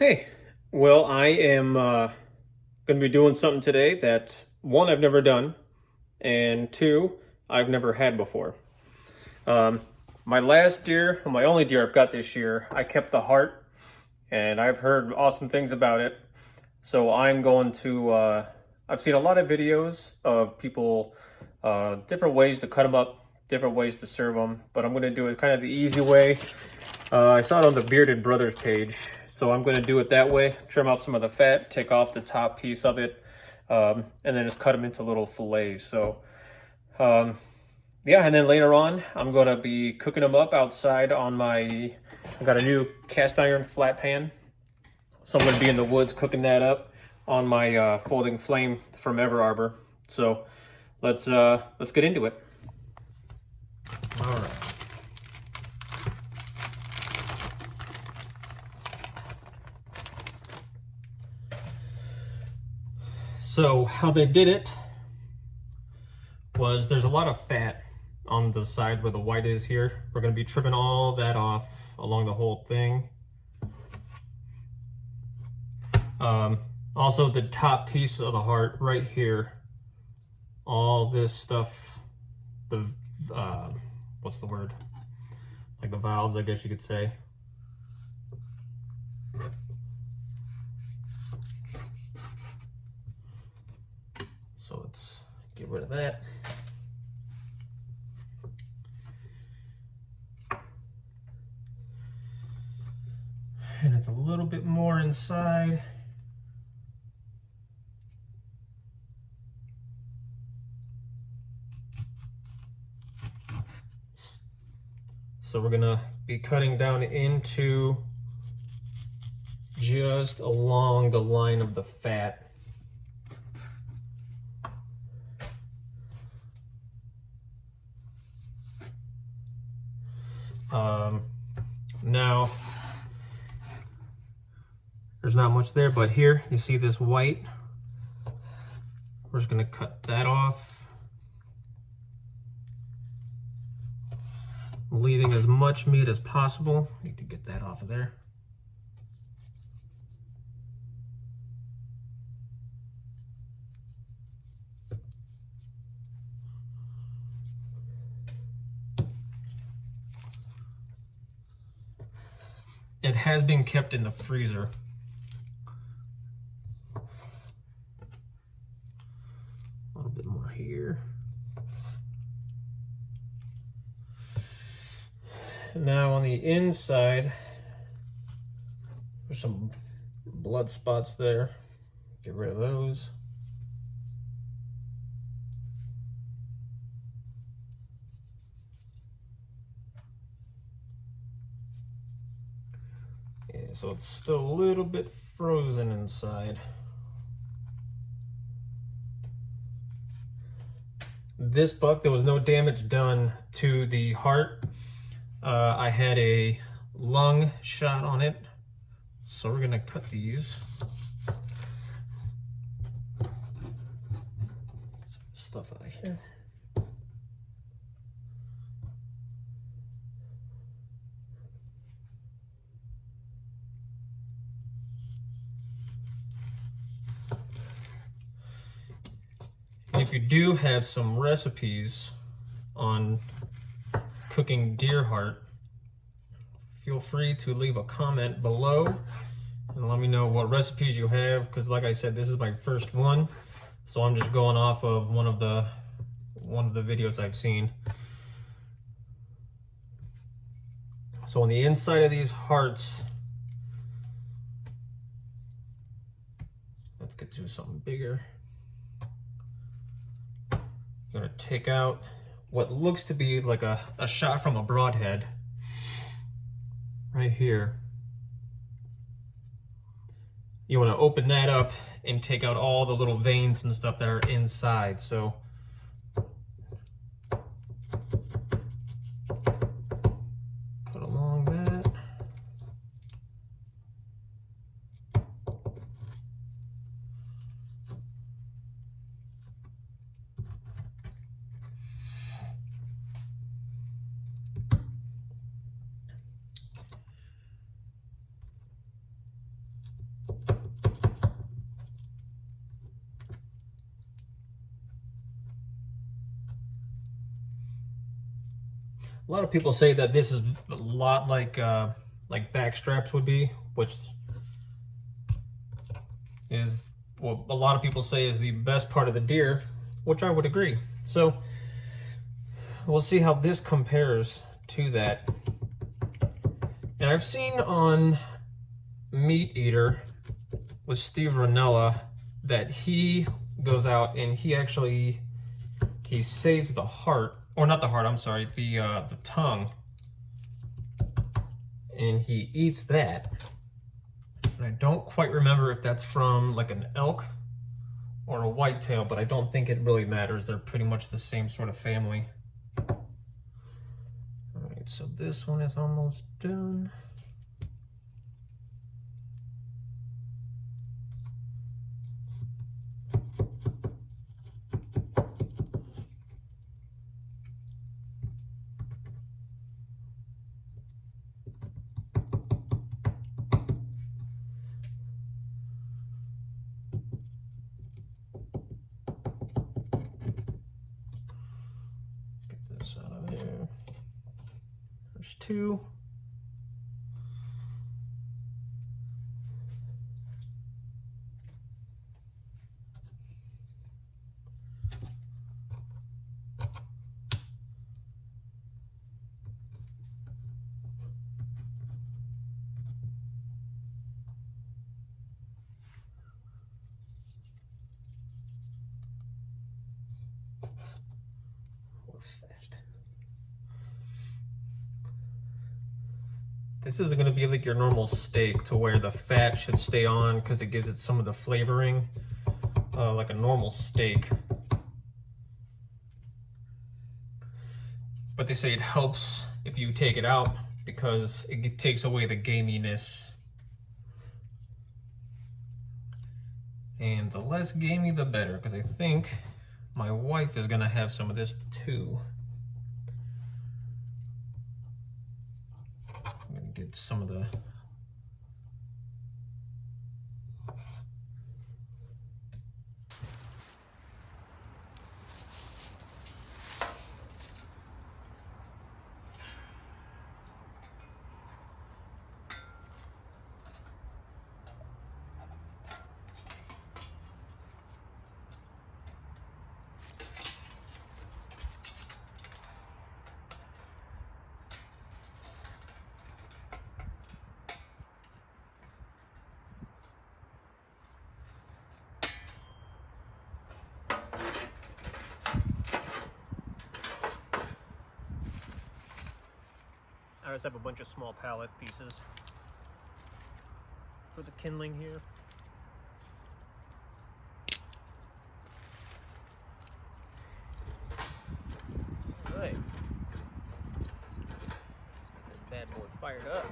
Okay, well, I am going to be doing something today that one, I've never done, and two, I've never had before. Um, my last deer, my only deer I've got this year, I kept the heart, and I've heard awesome things about it. So I'm going to, I've seen a lot of videos of people, different ways to cut them up, different ways to serve them, but I'm going to do it kind of the easy way. I saw it on the Bearded Brothers page, so I'm going to do it that way. Trim off some of the fat, take off the top piece of it, and then just cut them into little fillets. So, yeah, and then later on, I'm going to be cooking them up outside on my, I got a new cast iron flat pan. So I'm going to be in the woods cooking that up on my folding flame from Ever Arbor. So let's get into it. All right. So how they did it was there's a lot of fat on the side where the white is here. We're going to be trimming all that off along the whole thing. Also the top piece of the heart right here, all this stuff, the what's the word, like the valves, I guess you could say. So let's get rid of that. And it's a little bit more inside. So we're gonna be cutting down into just along the line of the fat. Now, there's not much there, but here you see this white. We're just gonna cut that off, leaving as much meat as possible. Need to get that off of there. It has been kept in the freezer. A little bit more here. Now on the inside, there's some blood spots there. Get rid of those. Yeah, so it's still a little bit frozen inside. This buck, there was no damage done to the heart. I had a lung shot on it. So we're gonna cut these. Get some stuff out of here. If you do have some recipes on cooking deer heart, feel free to leave a comment below and let me know what recipes you have, because like I said, this is my first one, so I'm just going off of one of the videos I've seen. So on the inside of these hearts, let's get to something bigger. You're gonna take out what looks to be like a shot from a broadhead right here. You want to open that up and take out all the little veins and stuff that are inside. So cut along that. A lot of people say that this is a lot like back straps would be, which is what a lot of people say is the best part of the deer, which I would agree. So we'll see how this compares to that. And I've seen on Meat Eater with Steve Ranella that he goes out and he saves the heart, or not the heart, I'm sorry, the tongue, and he eats that. And I don't quite remember if that's from like an elk or a whitetail, but I don't think it really matters. They're pretty much the same sort of family. All right, so this one is almost done. Out of there. There's two. This isn't going to be like your normal steak to where the fat should stay on because it gives it some of the flavoring like a normal steak. But they say it helps if you take it out because it takes away the gaminess. And the less gamey, the better, because I think my wife is going to have some of this too. I'm going to get some of the... I just have a bunch of small pallet pieces for the kindling here. All right. Bad boy fired up.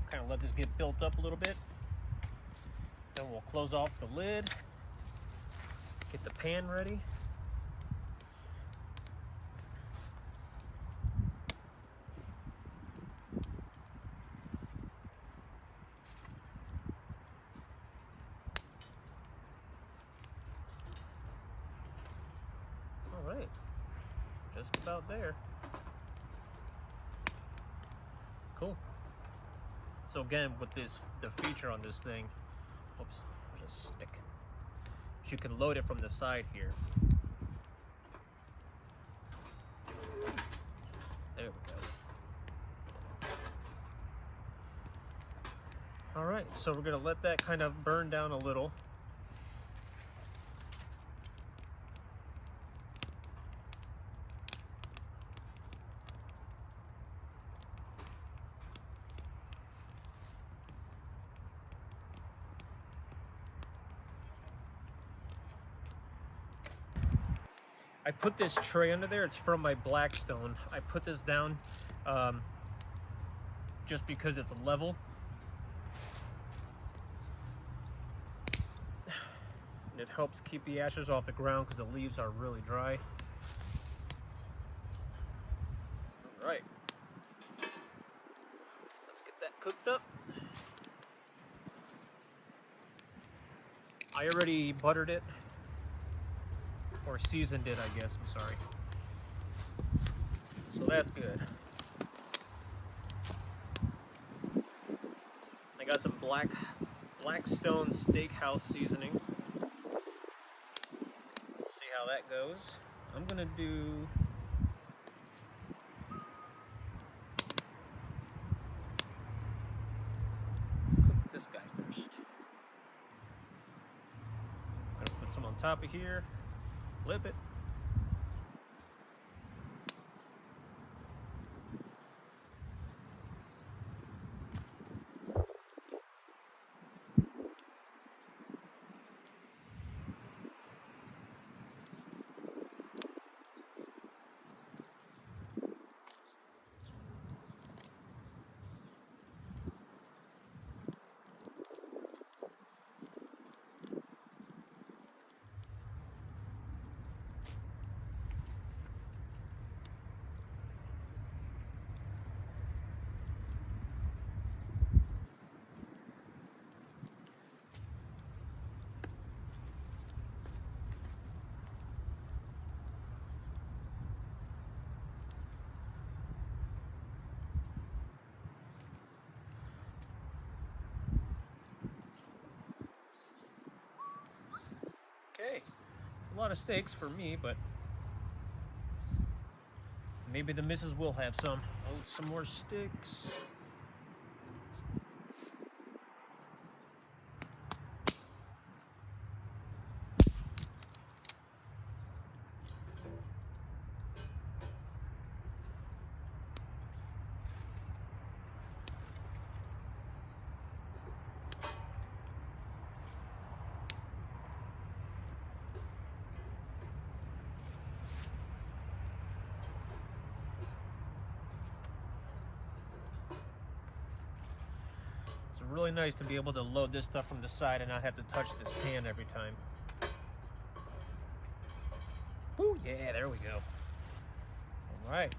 Kind of let this get built up a little bit. Then we'll close off the lid, get the pan ready. All right, just about there. Cool. So again, with the feature on this thing, Oops, there's a stick. You can load it from the side here. There we go. All right, so we're gonna let that kind of burn down a little. I put this tray under there. It's from my Blackstone. I put this down just because it's level. And it helps keep the ashes off the ground because the leaves are really dry. All right. Let's get that cooked up. I already buttered it. Or seasoned it, I guess, I'm sorry. So that's good. I got some Blackstone Steakhouse seasoning. Let's see how that goes. I'm gonna do cook this guy first. I'm gonna put some on top of here. Flip it. Okay, it's a lot of steaks for me, but maybe the missus will have some. Oh, some more sticks. Really nice to be able to load this stuff from the side and not have to touch this pan every time. Woo, yeah, there we go. All right.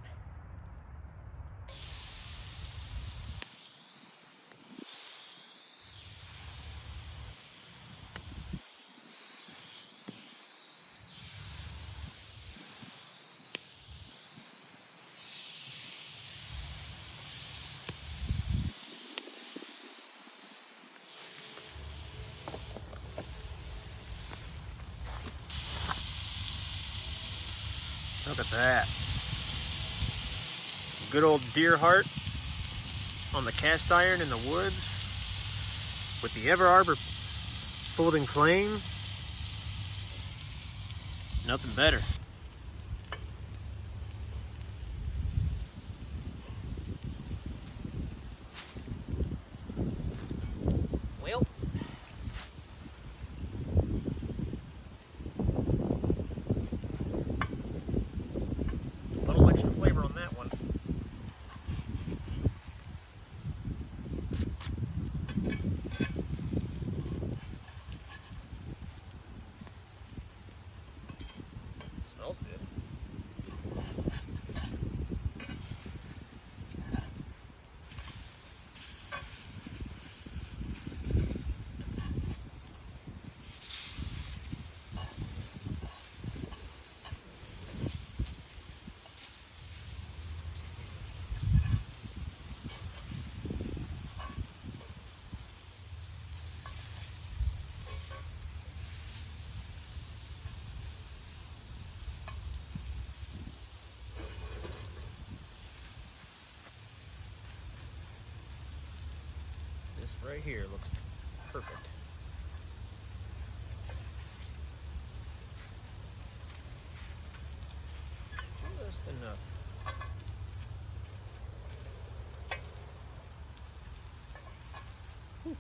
Look at that. Some good old deer heart on the cast iron in the woods with the Ever Arbor folding flame. Nothing better. Well, a little extra flavor on that one. right here looks perfect. Just enough. Whew.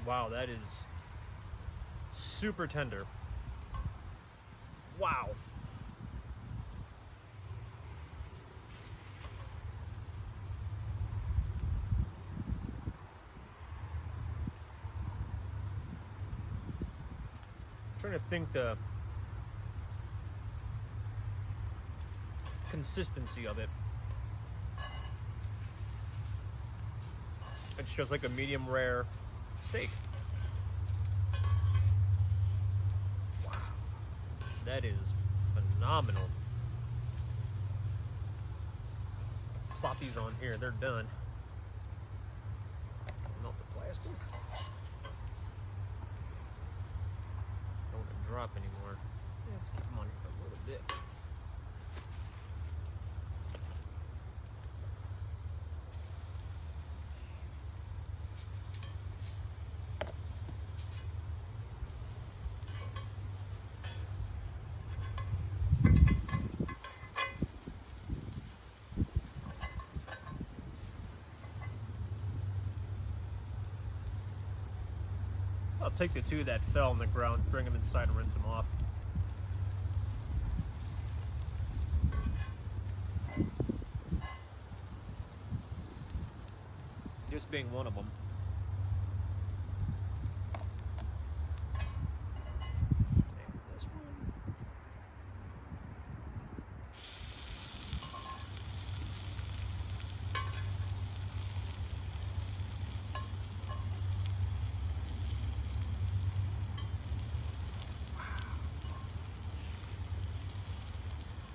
Wow, that is super tender. Wow. I'm trying to think the consistency of it. It's just like a medium rare steak. Wow, that is phenomenal. Plop these on here, they're done. Melt the plastic. Don't want to drop anymore. Yeah, let's keep them on here for a little bit. I'll take the two that fell on the ground, bring them inside and rinse them off. This being one of them. And this one.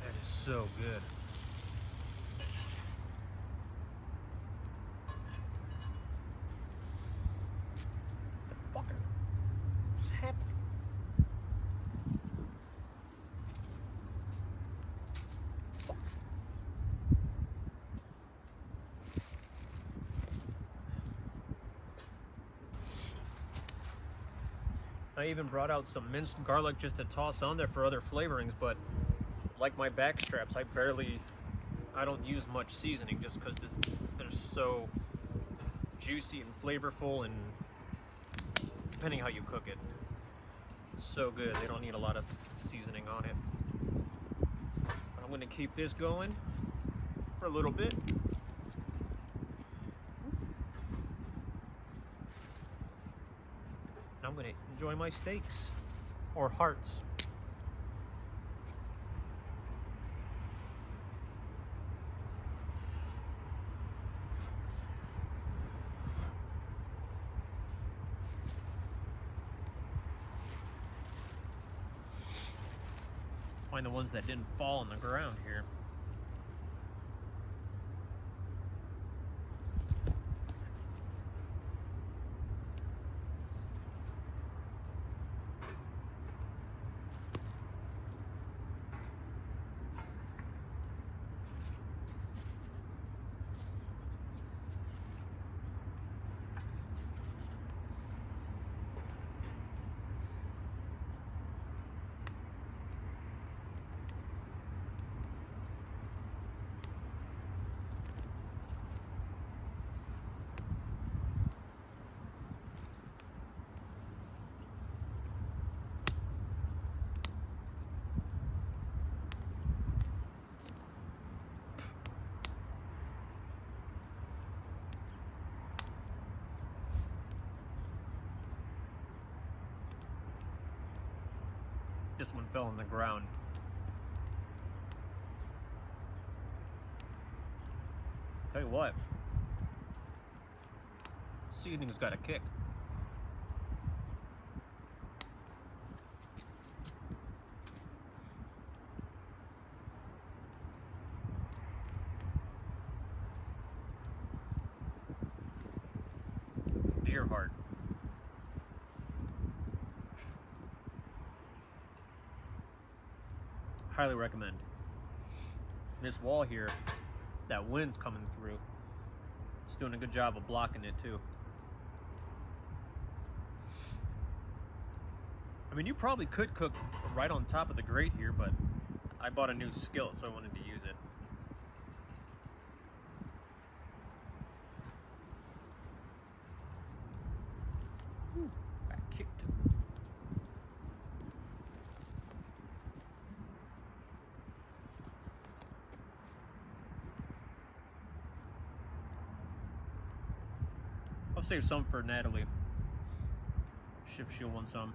That is so good. What the fuck is happening? Fuck. I even brought out some minced garlic just to toss on there for other flavorings, but like my back straps, I don't use much seasoning just because they're so juicy and flavorful, and depending how you cook it, so good. They don't need a lot of seasoning on it. But I'm going to keep this going for a little bit. And I'm going to enjoy my steaks or hearts. Find the ones that didn't fall on the ground here. This one fell on the ground. Tell you what, seasoning's got a kick. Deer heart. Highly recommend. This wall here, that wind's coming through. It's doing a good job of blocking it too. I mean, you probably could cook right on top of the grate here, but I bought a new skillet, so I wanted to use it. Whew, got kicked. I'll save some for Natalie, if she'll want some.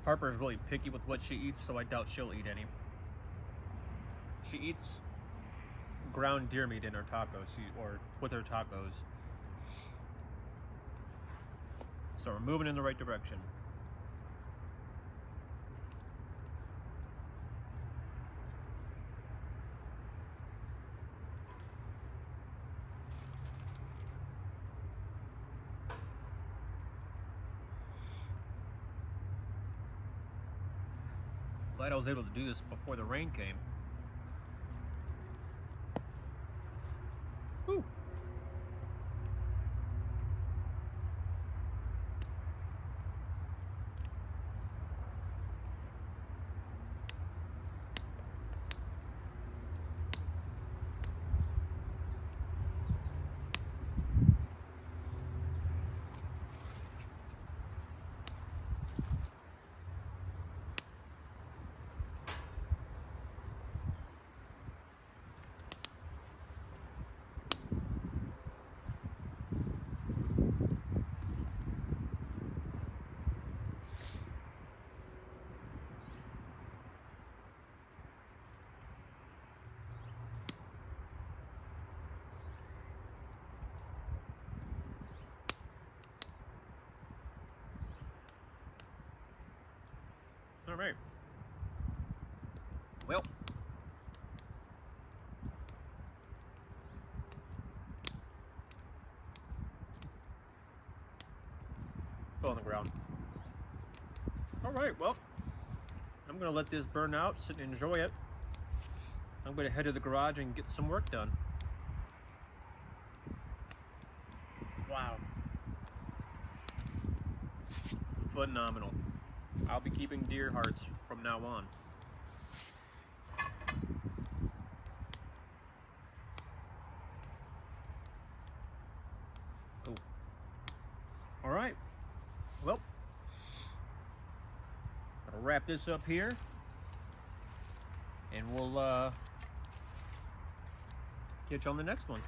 Harper's really picky with what she eats, so I doubt she'll eat any. She eats ground deer meat in her tacos, or with her tacos. So we're moving in the right direction. Glad I was able to do this before the rain came. Whew. All right. Well, fell on the ground. All right, well, I'm gonna let this burn out, sit and enjoy it. I'm gonna head to the garage and get some work done. Wow. Phenomenal. I'll be keeping deer hearts from now on. Cool. All right. Well, I'll wrap this up here, and we'll catch you on the next one.